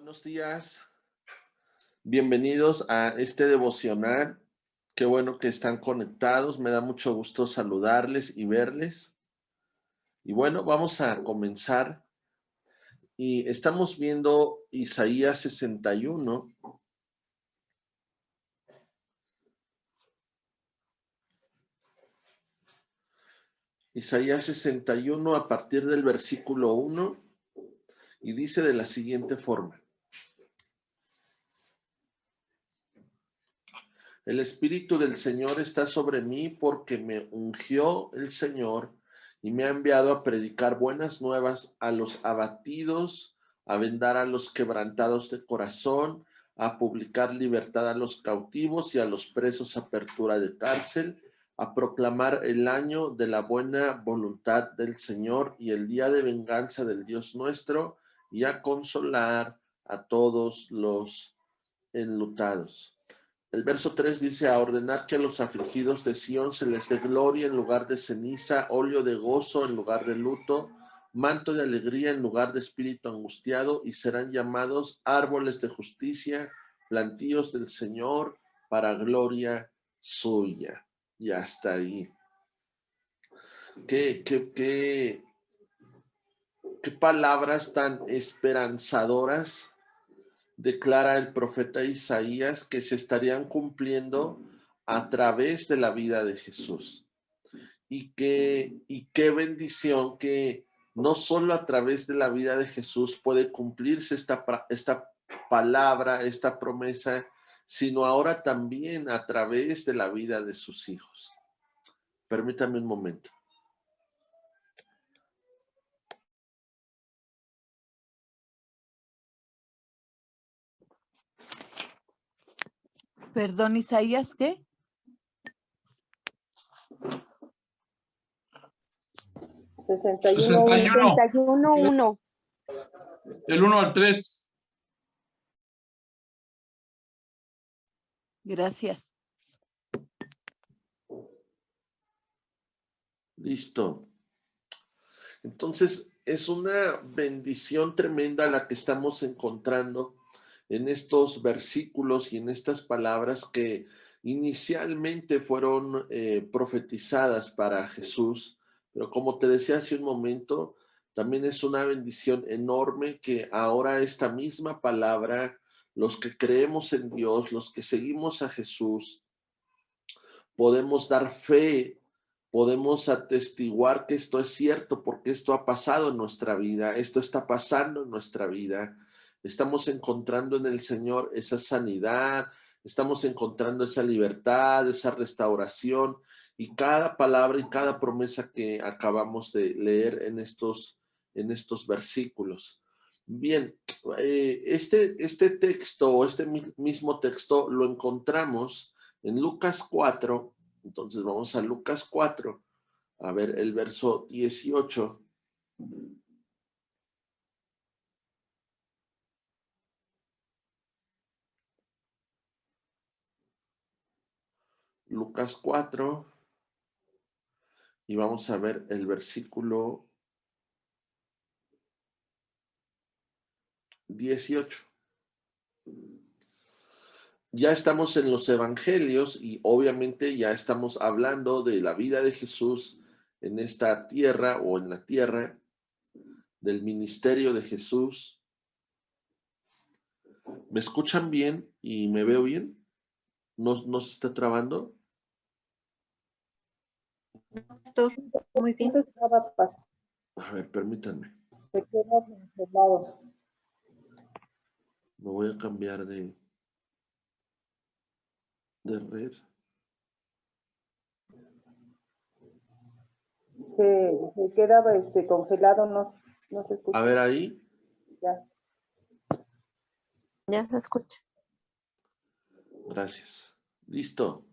Buenos días, bienvenidos a este devocional. Qué bueno que están conectados, me da mucho gusto saludarles y verles. Y bueno, vamos a comenzar. Y estamos viendo Isaías 61. Isaías 61 a partir del versículo 1 y dice de la siguiente forma. El Espíritu del Señor está sobre mí porque me ungió el Señor y me ha enviado a predicar buenas nuevas a los abatidos, a vendar a los quebrantados de corazón, a publicar libertad a los cautivos y a los presos apertura de cárcel, a proclamar el año de la buena voluntad del Señor y el día de venganza del Dios nuestro, y a consolar a todos los enlutados. El verso 3 dice, a ordenar que a los afligidos de Sión se les dé gloria en lugar de ceniza, óleo de gozo en lugar de luto, manto de alegría en lugar de espíritu angustiado, y serán llamados árboles de justicia, plantíos del Señor para gloria suya. Y hasta ahí. Qué palabras tan esperanzadoras declara el profeta Isaías que se estarían cumpliendo a través de la vida de Jesús. Y qué bendición que no solo a través de la vida de Jesús puede cumplirse esta palabra, esta promesa, sino ahora también a través de la vida de sus hijos. Permítame un momento. Perdón, Isaías, ¿qué? 61. El 1 al 3. Gracias. Listo. Entonces, es una bendición tremenda la que estamos encontrando en estos versículos y en estas palabras que inicialmente fueron profetizadas para Jesús, pero como te decía hace un momento, también es una bendición enorme que ahora esta misma palabra, los que creemos en Dios, los que seguimos a Jesús, podemos dar fe, podemos atestiguar que esto es cierto porque esto ha pasado en nuestra vida, esto está pasando en nuestra vida. Estamos encontrando en el Señor esa sanidad, estamos encontrando esa libertad, esa restauración, y cada palabra y cada promesa que acabamos de leer en estos versículos. Bien, este texto o este mismo texto lo encontramos en Lucas 4, entonces vamos a Lucas 4, a ver el verso 18. Lucas 4, y vamos a ver el versículo 18. Ya estamos en los evangelios y obviamente ya estamos hablando de la vida de Jesús en esta tierra o en la tierra, del ministerio de Jesús. ¿Me escuchan bien y me veo bien? ¿No se está trabando? Muy bien. A ver, permítanme. Se queda congelado. Me voy a cambiar de red. Se queda congelado, no se escucha. A ver ahí. Ya. Ya se escucha. Gracias. Listo.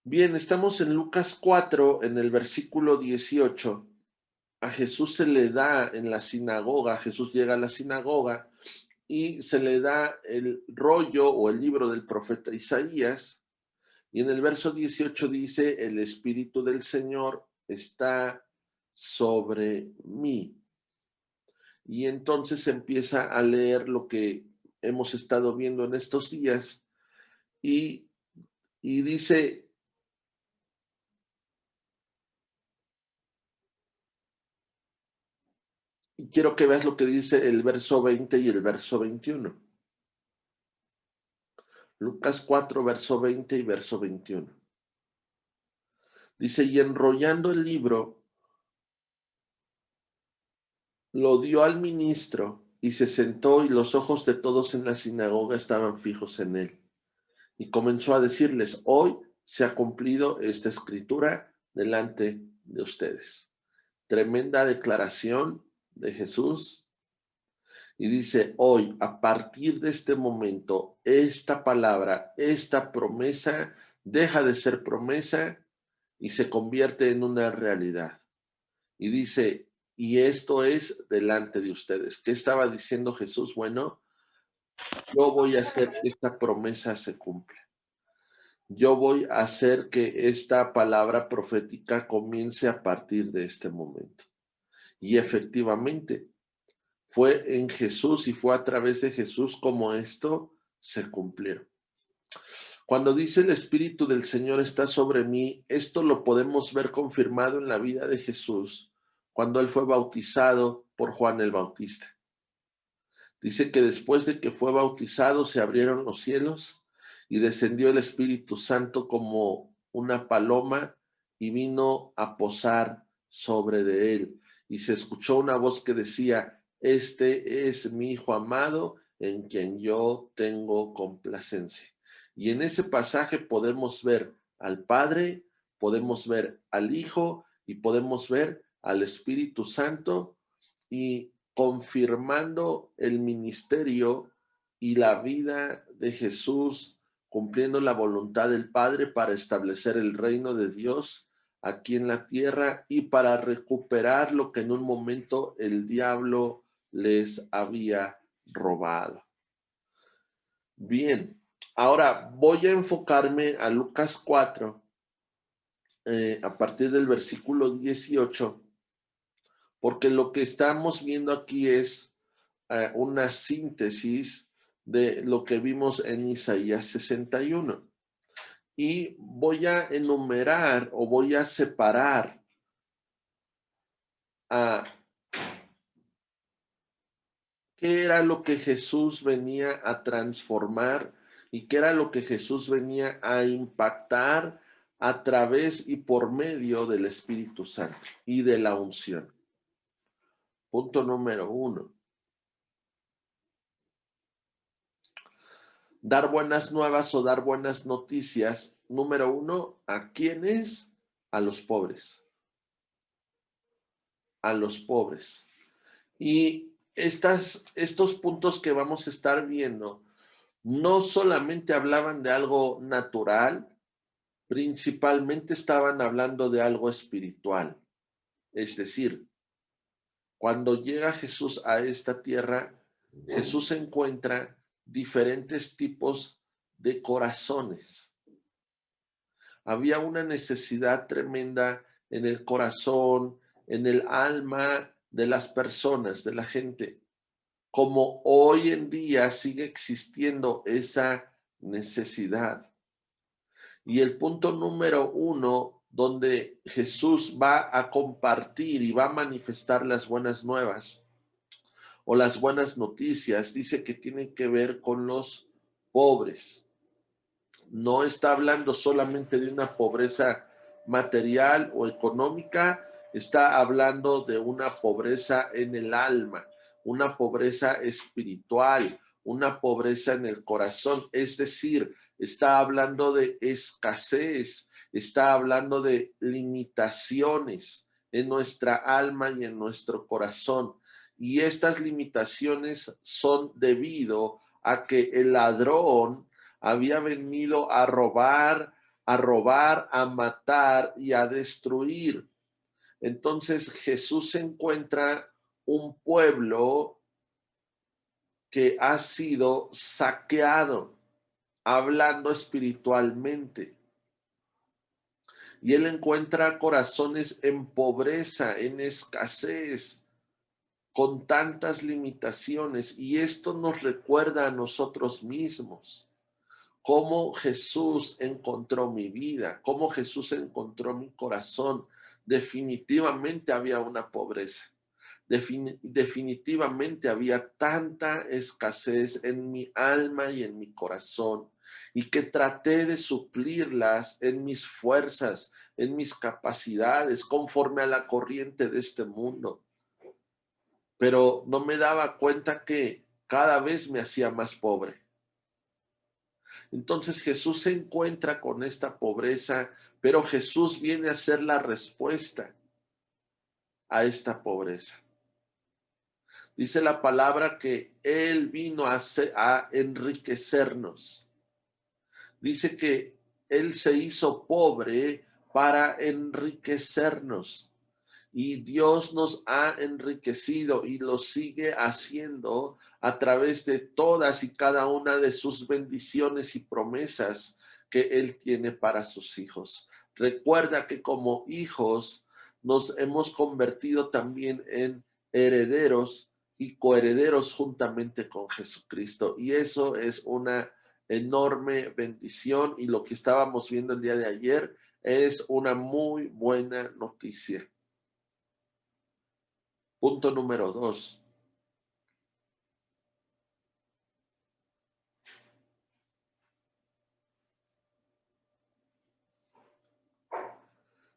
Bien, estamos en Lucas 4, en el versículo 18. A Jesús se le da en la sinagoga, Jesús llega a la sinagoga y se le da el rollo o el libro del profeta Isaías. Y en el verso 18 dice, el Espíritu del Señor está sobre mí. y entonces empieza a leer lo que hemos estado viendo en estos días y dice, y quiero que veas lo que dice el verso 20 y el verso 21. Lucas 4, verso 20 y verso 21. Dice, y enrollando el libro, lo dio al ministro y se sentó, y los ojos de todos en la sinagoga estaban fijos en él. Y comenzó a decirles, hoy se ha cumplido esta escritura delante de ustedes. Tremenda declaración de Jesús. Y dice, hoy, a partir de este momento, esta palabra, esta promesa, deja de ser promesa y se convierte en una realidad. Y dice, y esto es delante de ustedes. ¿Qué estaba diciendo Jesús? Bueno, yo voy a hacer que esta promesa se cumpla. Yo voy a hacer que esta palabra profética comience a partir de este momento. Y efectivamente, fue en Jesús y fue a través de Jesús como esto se cumplió. Cuando dice el Espíritu del Señor está sobre mí, esto lo podemos ver confirmado en la vida de Jesús cuando él fue bautizado por Juan el Bautista. Dice que después de que fue bautizado se abrieron los cielos y descendió el Espíritu Santo como una paloma y vino a posar sobre de él. Y se escuchó una voz que decía, este es mi Hijo amado en quien yo tengo complacencia. Y en ese pasaje podemos ver al Padre, podemos ver al Hijo y podemos ver al Espíritu Santo y confirmando el ministerio y la vida de Jesús, cumpliendo la voluntad del Padre para establecer el reino de Dios aquí en la tierra y para recuperar lo que en un momento el diablo les había robado. Bien, ahora voy a enfocarme a Lucas 4, a partir del versículo 18, porque lo que estamos viendo aquí es una síntesis de lo que vimos en Isaías 61. Y voy a enumerar o voy a separar qué era lo que Jesús venía a transformar y qué era lo que Jesús venía a impactar a través y por medio del Espíritu Santo y de la unción. Punto número 1. Dar buenas nuevas o dar buenas noticias. Número 1, ¿a quiénes? A los pobres. A los pobres. Y estos puntos que vamos a estar viendo no solamente hablaban de algo natural, principalmente estaban hablando de algo espiritual. Es decir, cuando llega Jesús a esta tierra, Jesús encuentra diferentes tipos de corazones. Había una necesidad tremenda en el corazón, en el alma de las personas, de la gente. Como hoy en día sigue existiendo esa necesidad. Y el punto número 1, donde Jesús va a compartir y va a manifestar las buenas nuevas o las buenas noticias, dice que tiene que ver con los pobres. No está hablando solamente de una pobreza material o económica, está hablando de una pobreza en el alma, una pobreza espiritual, una pobreza en el corazón. Es decir, está hablando de escasez, está hablando de limitaciones en nuestra alma y en nuestro corazón. Y estas limitaciones son debido a que el ladrón había venido a robar, a matar y a destruir. Entonces Jesús encuentra un pueblo que ha sido saqueado, hablando espiritualmente. Y él encuentra corazones en pobreza, en escasez. con tantas limitaciones, y esto nos recuerda a nosotros mismos cómo Jesús encontró mi vida, cómo Jesús encontró mi corazón. Definitivamente había una pobreza. Definitivamente había tanta escasez en mi alma y en mi corazón, y que traté de suplirlas en mis fuerzas, en mis capacidades, conforme a la corriente de este mundo. Pero no me daba cuenta que cada vez me hacía más pobre. Entonces Jesús se encuentra con esta pobreza, pero Jesús viene a ser la respuesta a esta pobreza. Dice la palabra que Él vino a enriquecernos. Dice que Él se hizo pobre para enriquecernos. Y Dios nos ha enriquecido y lo sigue haciendo a través de todas y cada una de sus bendiciones y promesas que Él tiene para sus hijos. Recuerda que como hijos nos hemos convertido también en herederos y coherederos juntamente con Jesucristo. Y eso es una enorme bendición, y lo que estábamos viendo el día de ayer es una muy buena noticia. Punto número 2.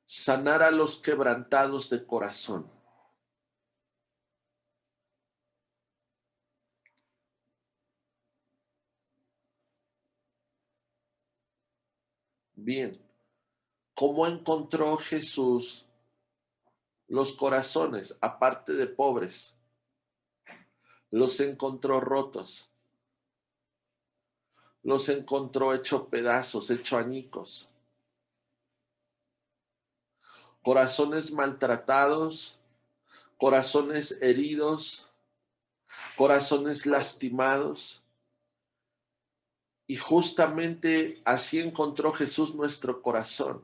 Sanar a los quebrantados de corazón. Bien, ¿cómo encontró Jesús los corazones, aparte de pobres? Los encontró rotos. Los encontró hecho pedazos, hecho añicos. Corazones maltratados, corazones heridos, corazones lastimados. Y justamente así encontró Jesús nuestro corazón,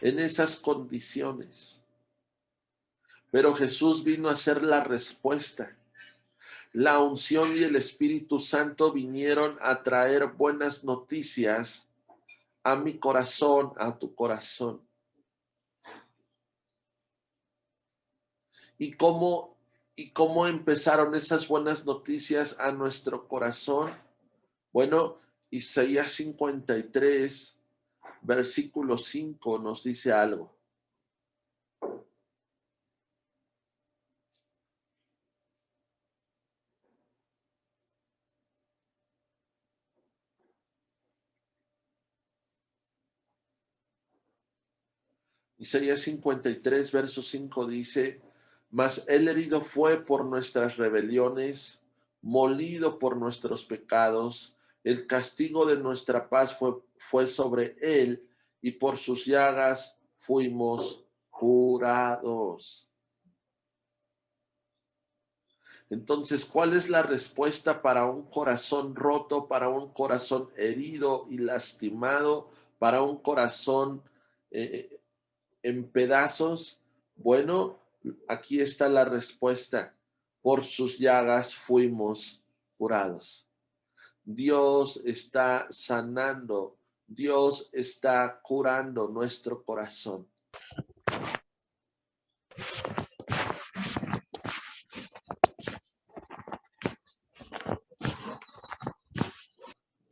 en esas condiciones. Pero Jesús vino a ser la respuesta. La unción y el Espíritu Santo vinieron a traer buenas noticias a mi corazón, a tu corazón. ¿Y cómo empezaron esas buenas noticias a nuestro corazón? Bueno, Isaías 53, versículo 5 nos dice algo. Isaías 53, verso 5 dice: mas él herido fue por nuestras rebeliones, molido por nuestros pecados, el castigo de nuestra paz fue sobre él, y por sus llagas fuimos curados. Entonces, ¿cuál es la respuesta para un corazón roto, para un corazón herido y lastimado, para un corazón en pedazos? Bueno, aquí está la respuesta. Por sus llagas fuimos curados. Dios está sanando, Dios está curando nuestro corazón.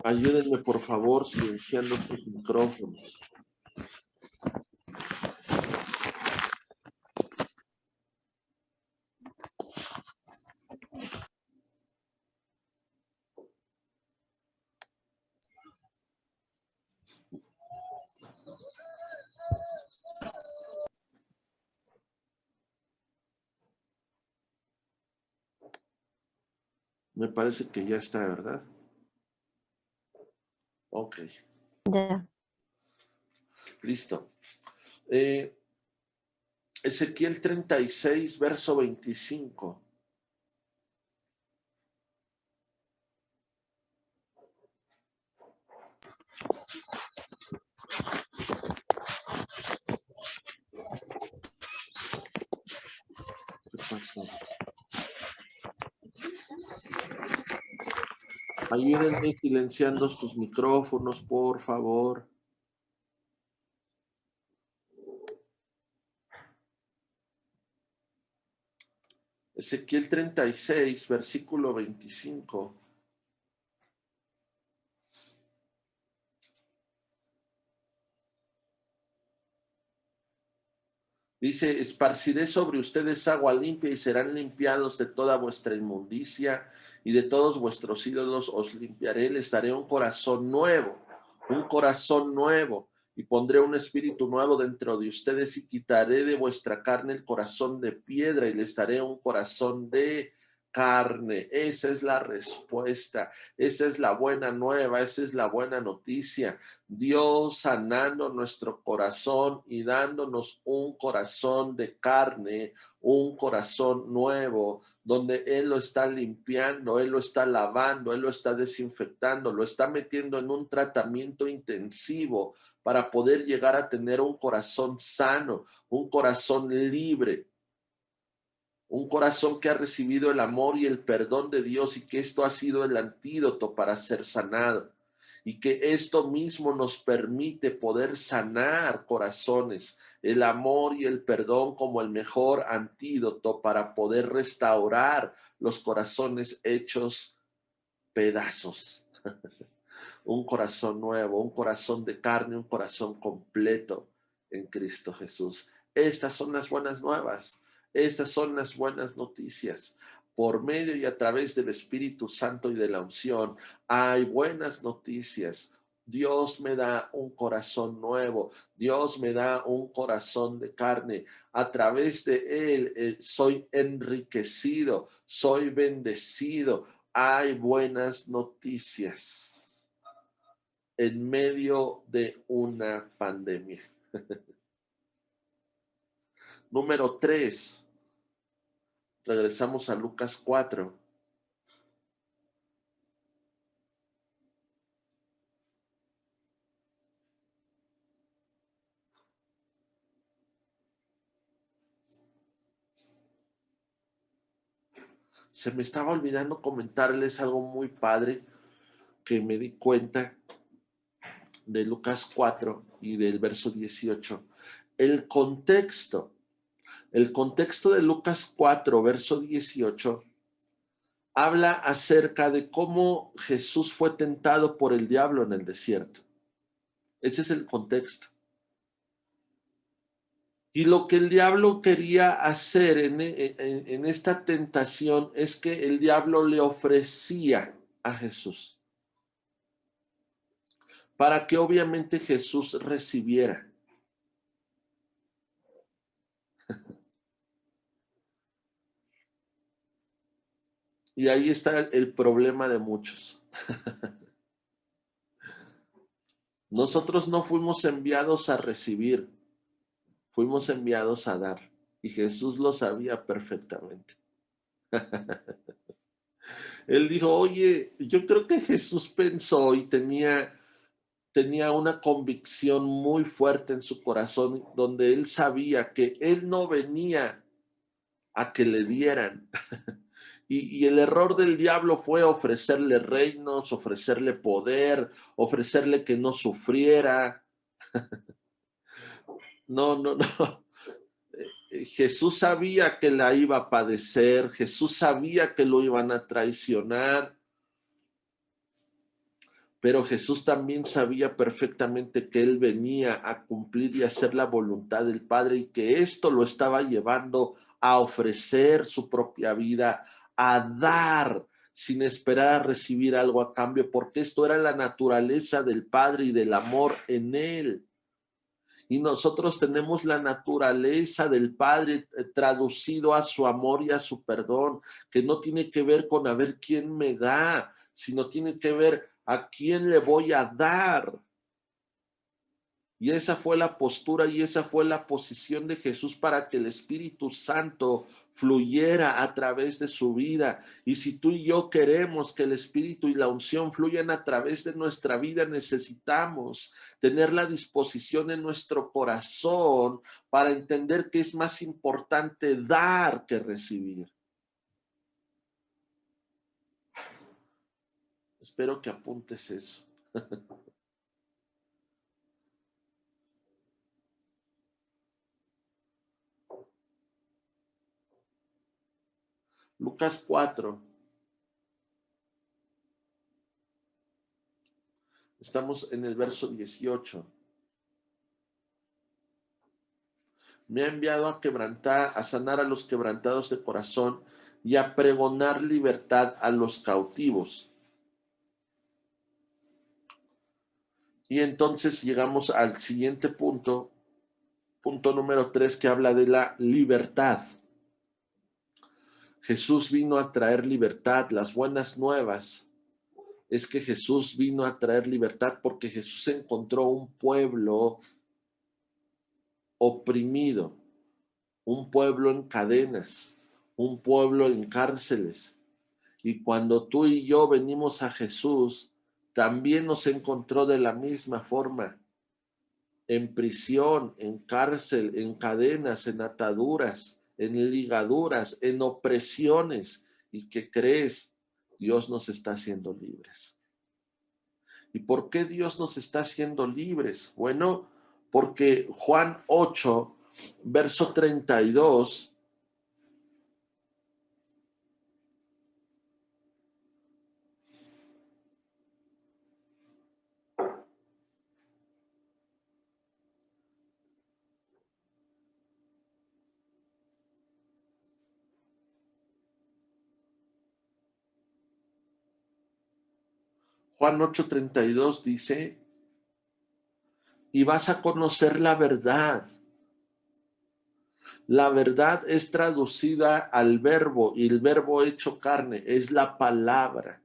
Ayúdenme, por favor, silenciando sus micrófonos. Me parece que ya está, ¿verdad? Ok. Ya. Listo. Ezequiel 36, verso 25. Ayúdenme silenciando sus micrófonos, por favor. Ezequiel 36, versículo 25. Dice, esparciré sobre ustedes agua limpia y serán limpiados de toda vuestra inmundicia y de todos vuestros ídolos os limpiaré, les daré un corazón nuevo, y pondré un espíritu nuevo dentro de ustedes y quitaré de vuestra carne el corazón de piedra y les daré un corazón de carne. Esa es la respuesta, esa es la buena nueva, esa es la buena noticia. Dios sanando nuestro corazón y dándonos un corazón de carne, un corazón nuevo, donde Él lo está limpiando, Él lo está lavando, Él lo está desinfectando, lo está metiendo en un tratamiento intensivo para poder llegar a tener un corazón sano, un corazón libre, un corazón que ha recibido el amor y el perdón de Dios y que esto ha sido el antídoto para ser sanado. Y que esto mismo nos permite poder sanar corazones, el amor y el perdón como el mejor antídoto para poder restaurar los corazones hechos pedazos. Un corazón nuevo, un corazón de carne, un corazón completo en Cristo Jesús. Estas son las buenas nuevas, estas son las buenas noticias. Por medio y a través del Espíritu Santo y de la unción, hay buenas noticias. Dios me da un corazón nuevo, Dios me da un corazón de carne. A través de Él soy enriquecido, soy bendecido. Hay buenas noticias en medio de una pandemia. Número 3. Regresamos a Lucas 4. Se me estaba olvidando comentarles algo muy padre que me di cuenta de Lucas 4 y del verso 18. El contexto de Lucas 4, verso 18, habla acerca de cómo Jesús fue tentado por el diablo en el desierto. Ese es el contexto. Y lo que el diablo quería hacer en esta tentación es que el diablo le ofrecía a Jesús para que obviamente Jesús recibiera. Y ahí está el problema de muchos. Nosotros no fuimos enviados a recibir, fuimos enviados a dar. Y Jesús lo sabía perfectamente. Él dijo, oye, yo creo que Jesús pensó y tenía una convicción muy fuerte en su corazón, donde él sabía que él no venía a que le dieran. Y el error del diablo fue ofrecerle reinos, ofrecerle poder, ofrecerle que no sufriera. No, no, no. Jesús sabía que la iba a padecer, Jesús sabía que lo iban a traicionar, pero Jesús también sabía perfectamente que Él venía a cumplir y hacer la voluntad del Padre y que esto lo estaba llevando a ofrecer su propia vida, a dar sin esperar a recibir algo a cambio, porque esto era la naturaleza del Padre y del amor en Él. Y nosotros tenemos la naturaleza del Padre traducido a su amor y a su perdón, que no tiene que ver con a ver quién me da, sino tiene que ver a quién le voy a dar. Y esa fue la postura y esa fue la posición de Jesús para que el Espíritu Santo fluyera a través de su vida. Y si tú y yo queremos que el Espíritu y la unción fluyan a través de nuestra vida, necesitamos tener la disposición en nuestro corazón para entender que es más importante dar que recibir. Espero que apuntes eso. Lucas 4. Estamos en el verso 18. Me ha enviado a quebrantar, a sanar a los quebrantados de corazón y a pregonar libertad a los cautivos. Y entonces llegamos al siguiente punto, punto número 3, que habla de la libertad. Jesús vino a traer libertad. Las buenas nuevas es que Jesús vino a traer libertad porque Jesús encontró un pueblo oprimido, un pueblo en cadenas, un pueblo en cárceles. Y cuando tú y yo venimos a Jesús, también nos encontró de la misma forma, en prisión, en cárcel, en cadenas, en ataduras, en ligaduras, en opresiones. ¿Y qué crees? Dios nos está haciendo libres. ¿Y por qué Dios nos está haciendo libres? Bueno, porque Juan 8, verso 32, Juan 8:32 dice, y vas a conocer la verdad. La verdad es traducida al verbo y el verbo hecho carne es la palabra.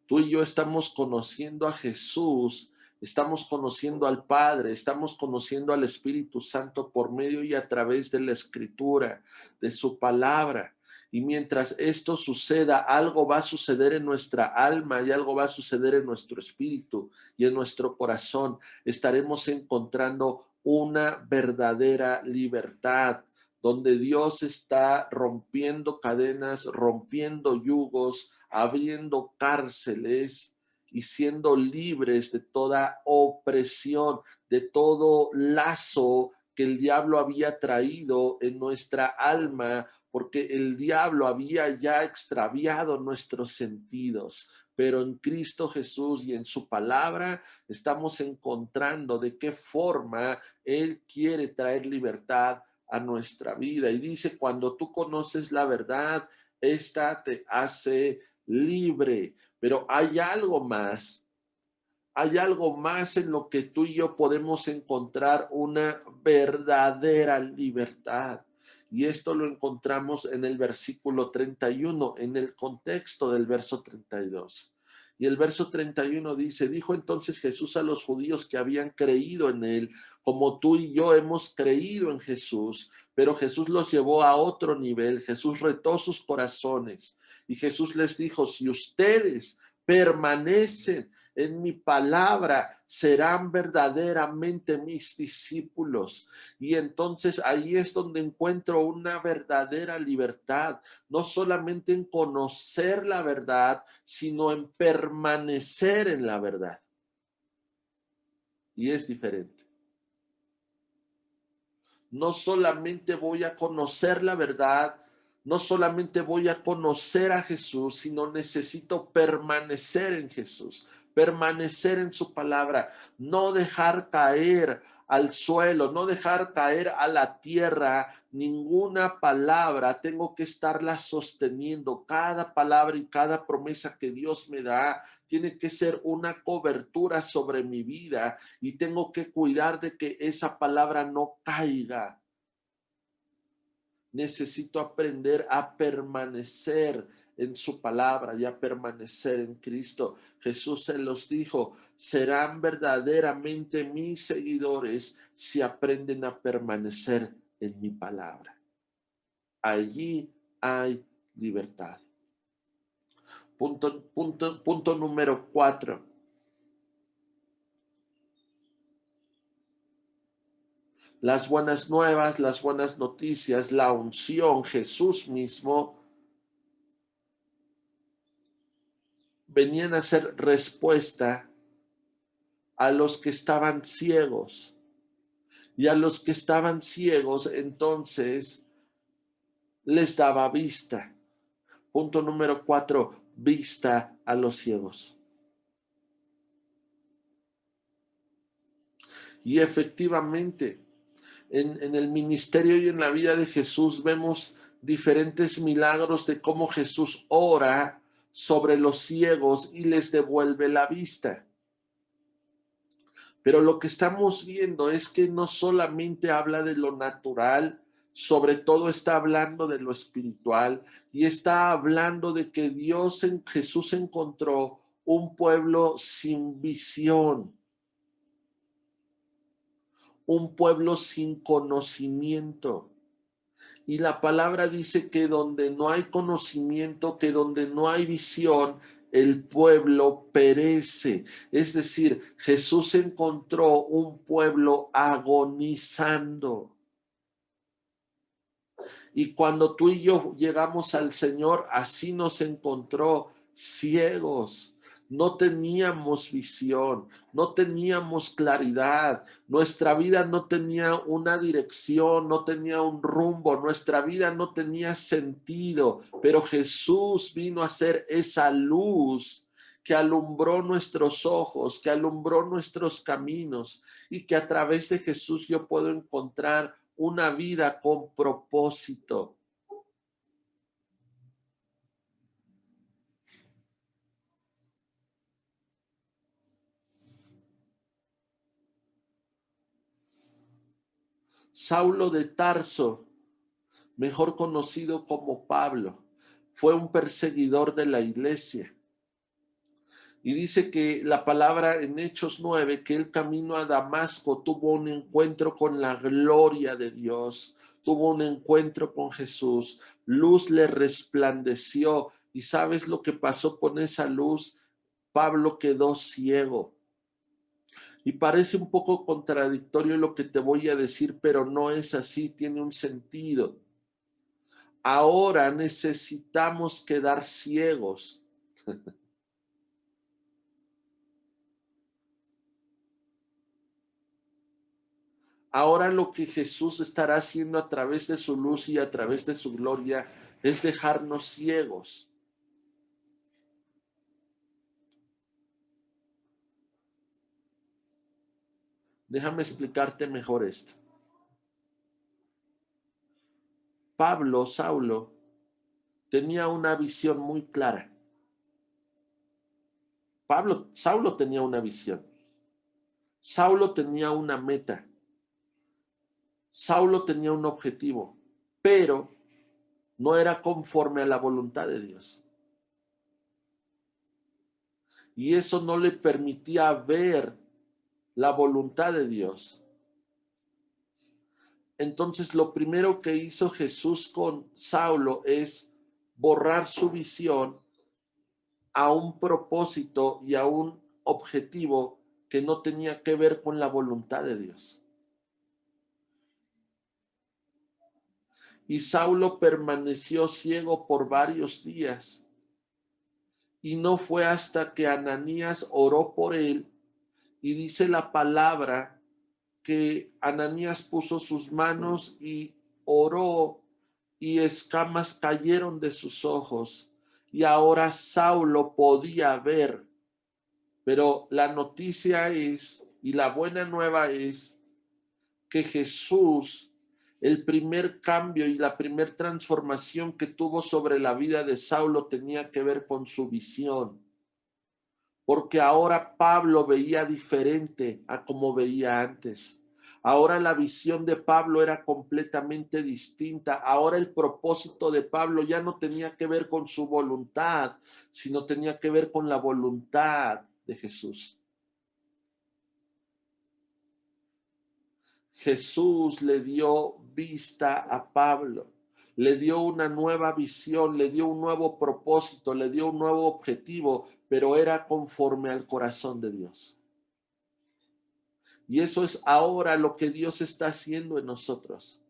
Tú y yo estamos conociendo a Jesús, estamos conociendo al Padre, estamos conociendo al Espíritu Santo por medio y a través de la Escritura, de su palabra. Y mientras esto suceda, algo va a suceder en nuestra alma y algo va a suceder en nuestro espíritu y en nuestro corazón. Estaremos encontrando una verdadera libertad, donde Dios está rompiendo cadenas, rompiendo yugos, abriendo cárceles y siendo libres de toda opresión, de todo lazo que el diablo había traído en nuestra alma, porque el diablo había ya extraviado nuestros sentidos. Pero en Cristo Jesús y en su palabra estamos encontrando de qué forma Él quiere traer libertad a nuestra vida. Y dice, cuando tú conoces la verdad, esta te hace libre. Pero hay algo más. Hay algo más en lo que tú y yo podemos encontrar una verdadera libertad. Y esto lo encontramos en el versículo 31, en el contexto del verso 32. Y el verso 31 dice, dijo entonces Jesús a los judíos que habían creído en él, como tú y yo hemos creído en Jesús, pero Jesús los llevó a otro nivel. Jesús retó sus corazones y Jesús les dijo, si ustedes permanecen en mi palabra, serán verdaderamente mis discípulos. Y entonces ahí es donde encuentro una verdadera libertad, no solamente en conocer la verdad, sino en permanecer en la verdad. Y es diferente. No solamente voy a conocer la verdad, no solamente voy a conocer a Jesús, sino necesito permanecer en Jesús, permanecer en su palabra, no dejar caer al suelo, no dejar caer a la tierra ninguna palabra. Tengo que estarla sosteniendo. Cada palabra y cada promesa que Dios me da tiene que ser una cobertura sobre mi vida y tengo que cuidar de que esa palabra no caiga. Necesito aprender a permanecer en su palabra y a permanecer en Cristo. Jesús se los dijo, serán verdaderamente mis seguidores si aprenden a permanecer en mi palabra. Allí hay libertad. Punto número 4. Las buenas nuevas, las buenas noticias, la unción, Jesús mismo venían a ser respuesta a los que estaban ciegos. Y a los que estaban ciegos, entonces, les daba vista. Punto número 4, vista a los ciegos. Y efectivamente, en el ministerio y en la vida de Jesús vemos diferentes milagros de cómo Jesús ora sobre los ciegos y les devuelve la vista. Pero lo que estamos viendo es que no solamente habla de lo natural, sobre todo está hablando de lo espiritual y está hablando de que Jesús encontró un pueblo sin visión, un pueblo sin conocimiento. Y la palabra dice que donde no hay conocimiento, que donde no hay visión, el pueblo perece. Es decir, Jesús encontró un pueblo agonizando. Y cuando tú y yo llegamos al Señor, así nos encontró ciegos. No teníamos visión, no teníamos claridad, nuestra vida no tenía una dirección, no tenía un rumbo, nuestra vida no tenía sentido, pero Jesús vino a ser esa luz que alumbró nuestros ojos, que alumbró nuestros caminos y que a través de Jesús yo puedo encontrar una vida con propósito. Saulo de Tarso, mejor conocido como Pablo, fue un perseguidor de la iglesia. Y dice que la palabra en Hechos 9, que el camino a Damasco tuvo un encuentro con la gloria de Dios, tuvo un encuentro con Jesús, luz le resplandeció. ¿Y sabes lo que pasó con esa luz? Pablo quedó ciego. Y parece un poco contradictorio lo que te voy a decir, pero no es así, tiene un sentido. Ahora necesitamos quedar ciegos. Ahora lo que Jesús estará haciendo a través de su luz y a través de su gloria es dejarnos ciegos. Déjame explicarte mejor esto. Saulo, tenía una visión muy clara. Saulo tenía una visión. Saulo tenía una meta. Saulo tenía un objetivo, pero no era conforme a la voluntad de Dios. Y eso no le permitía ver la voluntad de Dios. Entonces, lo primero que hizo Jesús con Saulo es borrar su visión a un propósito y a un objetivo que no tenía que ver con la voluntad de Dios. Y Saulo permaneció ciego por varios días. Y no fue hasta que Ananías oró por él, y dice la palabra que Ananías puso sus manos y oró, y escamas cayeron de sus ojos, y ahora Saulo podía ver. Pero la noticia es, y la buena nueva es, que Jesús, el primer cambio y la primer transformación que tuvo sobre la vida de Saulo tenía que ver con su visión. Porque ahora Pablo veía diferente a como veía antes. Ahora la visión de Pablo era completamente distinta. Ahora el propósito de Pablo ya no tenía que ver con su voluntad, sino tenía que ver con la voluntad de Jesús. Jesús le dio vista a Pablo, le dio una nueva visión, le dio un nuevo propósito, le dio un nuevo objetivo, pero era conforme al corazón de Dios. Y eso es ahora lo que Dios está haciendo en nosotros.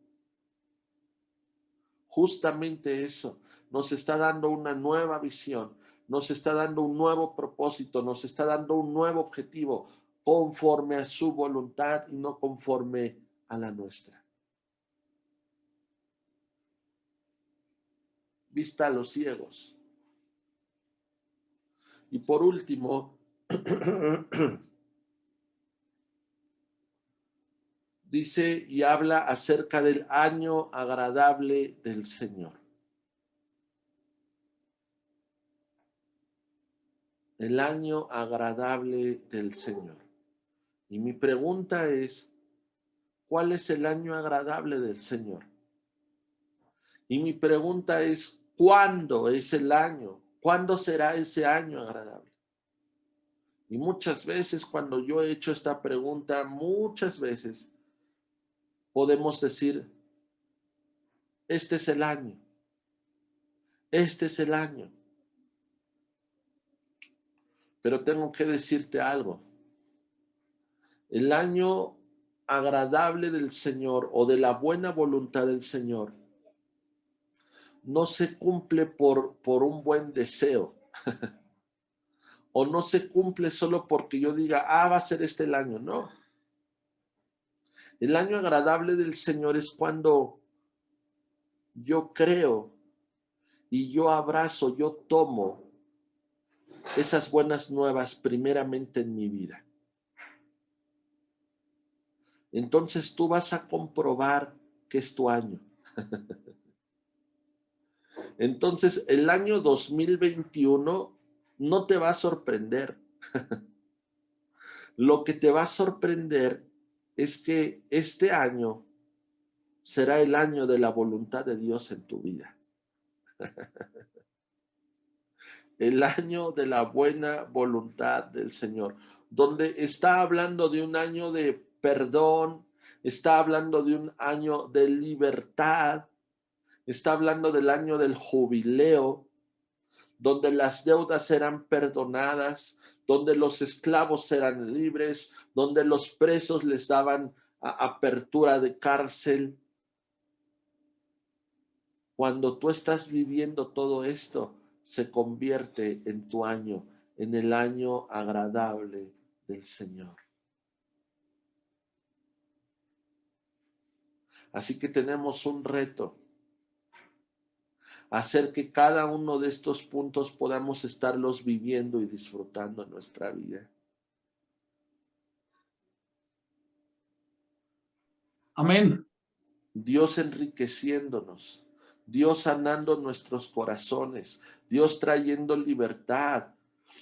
Justamente eso, nos está dando una nueva visión, nos está dando un nuevo propósito, nos está dando un nuevo objetivo, conforme a su voluntad y no conforme a la nuestra. Vista a los ciegos. Y por último, dice y habla acerca del año agradable del Señor. El año agradable del Señor. Y mi pregunta es, ¿cuál es el año agradable del Señor? Y mi pregunta es, ¿cuándo es el año? ¿Cuándo será ese año agradable? Y muchas veces cuando yo he hecho esta pregunta, muchas veces podemos decir, este es el año. Este es el año. Pero tengo que decirte algo. El año agradable del Señor o de la buena voluntad del Señor no se cumple por un buen deseo. O no se cumple solo porque yo diga, va a ser este el año. No. El año agradable del Señor es cuando yo creo y yo abrazo, yo tomo esas buenas nuevas primeramente en mi vida. Entonces tú vas a comprobar que es tu año. Entonces el año 2021 no te va a sorprender. Lo que te va a sorprender es que este año será el año de la voluntad de Dios en tu vida. El año de la buena voluntad del Señor, donde está hablando de un año de perdón, está hablando de un año de libertad, está hablando del año del jubileo, donde las deudas serán perdonadas, donde los esclavos serán libres, donde los presos les daban apertura de cárcel. Cuando tú estás viviendo todo esto, se convierte en tu año, en el año agradable del Señor. Así que tenemos un reto, hacer que cada uno de estos puntos podamos estarlos viviendo y disfrutando en nuestra vida. Amén. Dios enriqueciéndonos, Dios sanando nuestros corazones, Dios trayendo libertad,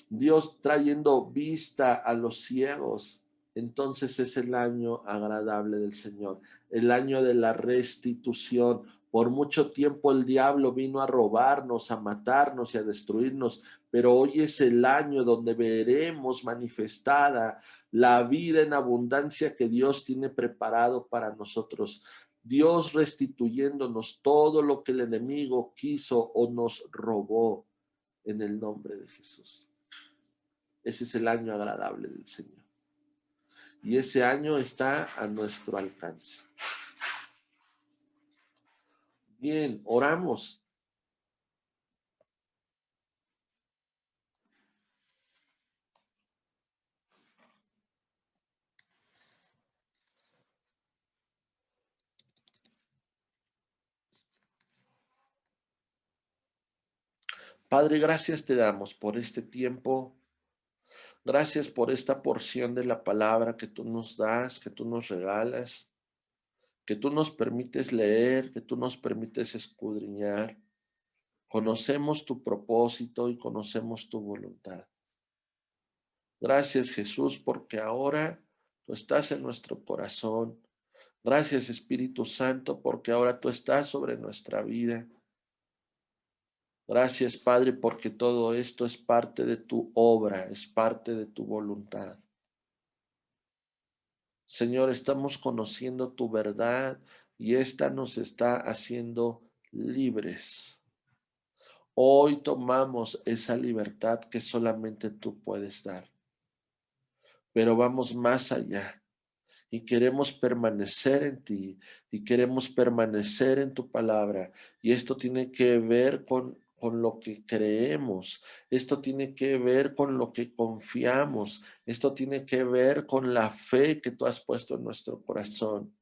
Dios trayendo vista a los ciegos. Entonces es el año agradable del Señor, el año de la restitución. Por mucho tiempo el diablo vino a robarnos, a matarnos y a destruirnos, pero hoy es el año donde veremos manifestada la vida en abundancia que Dios tiene preparado para nosotros. Dios restituyéndonos todo lo que el enemigo quiso o nos robó en el nombre de Jesús. Ese es el año agradable del Señor. Y ese año está a nuestro alcance. Bien, oramos. Padre, gracias te damos por este tiempo. Gracias por esta porción de la palabra que tú nos das, que tú nos regalas, que tú nos permites leer, que tú nos permites escudriñar. Conocemos tu propósito y conocemos tu voluntad. Gracias, Jesús, porque ahora tú estás en nuestro corazón. Gracias, Espíritu Santo, porque ahora tú estás sobre nuestra vida. Gracias, Padre, porque todo esto es parte de tu obra, es parte de tu voluntad. Señor, estamos conociendo tu verdad y esta nos está haciendo libres. Hoy tomamos esa libertad que solamente tú puedes dar, pero vamos más allá y queremos permanecer en ti y queremos permanecer en tu palabra. Y esto tiene que ver con con lo que creemos. Esto tiene que ver con lo que confiamos. Esto tiene que ver con la fe que tú has puesto en nuestro corazón.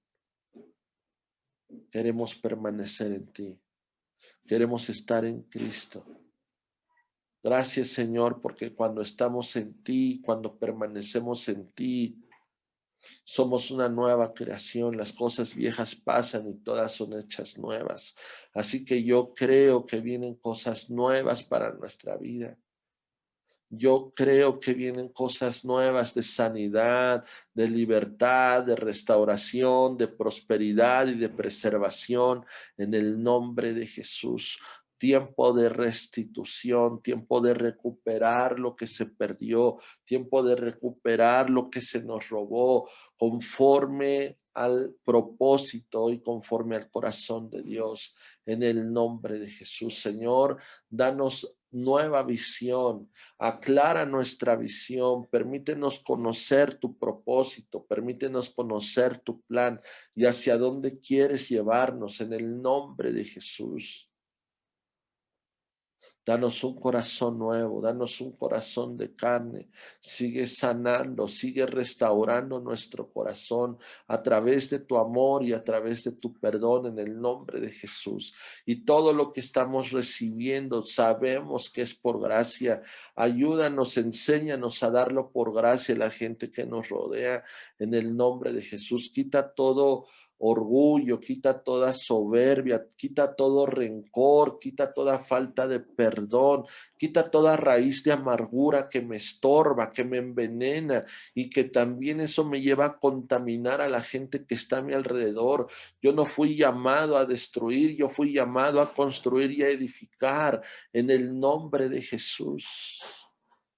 Queremos permanecer en ti. Queremos estar en Cristo. Gracias, Señor, porque cuando estamos en ti, cuando permanecemos en ti, somos una nueva creación. Las cosas viejas pasan y todas son hechas nuevas. Así que yo creo que vienen cosas nuevas para nuestra vida. Yo creo que vienen cosas nuevas de sanidad, de libertad, de restauración, de prosperidad y de preservación en el nombre de Jesús. Tiempo de restitución, tiempo de recuperar lo que se perdió, tiempo de recuperar lo que se nos robó, conforme al propósito y conforme al corazón de Dios. En el nombre de Jesús, Señor, danos nueva visión. Aclara nuestra visión, permítenos conocer tu propósito, permítenos conocer tu plan y hacia dónde quieres llevarnos en el nombre de Jesús. Danos un corazón nuevo, danos un corazón de carne. Sigue sanando, sigue restaurando nuestro corazón a través de tu amor y a través de tu perdón en el nombre de Jesús. Y todo lo que estamos recibiendo sabemos que es por gracia. Ayúdanos, enséñanos a darlo por gracia a la gente que nos rodea en el nombre de Jesús. Quita todo orgullo, quita toda soberbia, quita todo rencor, quita toda falta de perdón, quita toda raíz de amargura que me estorba, que me envenena y que también eso me lleva a contaminar a la gente que está a mi alrededor. Yo no fui llamado a destruir, yo fui llamado a construir y a edificar en el nombre de Jesús.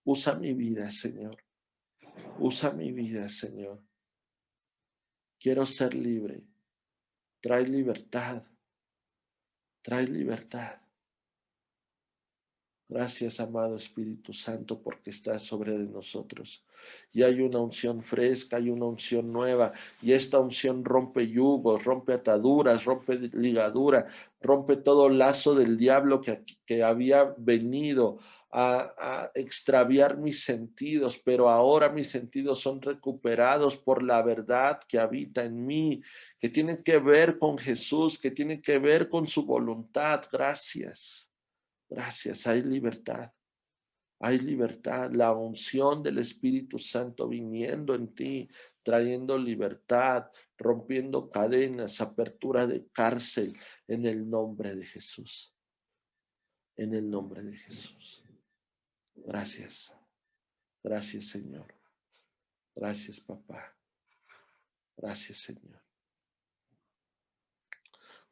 Usa mi vida, Señor. Usa mi vida, Señor. Quiero ser libre. Trae libertad. Trae libertad. Gracias, amado Espíritu Santo, porque estás sobre de nosotros. Y hay una unción fresca, hay una unción nueva. Y esta unción rompe yugos, rompe ataduras, rompe ligadura, rompe todo lazo del diablo que había venido a extraviar mis sentidos. Pero ahora mis sentidos son recuperados por la verdad que habita en mí, que tiene que ver con Jesús, que tiene que ver con su voluntad. Gracias. Gracias, hay libertad. Hay libertad, la unción del Espíritu Santo viniendo en ti, trayendo libertad, rompiendo cadenas, apertura de cárcel en el nombre de Jesús. En el nombre de Jesús. Gracias. Gracias, Señor. Gracias, papá. Gracias, Señor.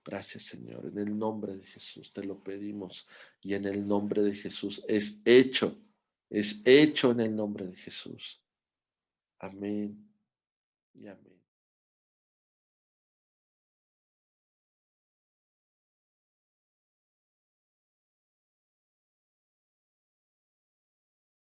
Gracias, Señor. En el nombre de Jesús te lo pedimos y en el nombre de Jesús es hecho. Es hecho en el nombre de Jesús. Amén y amén.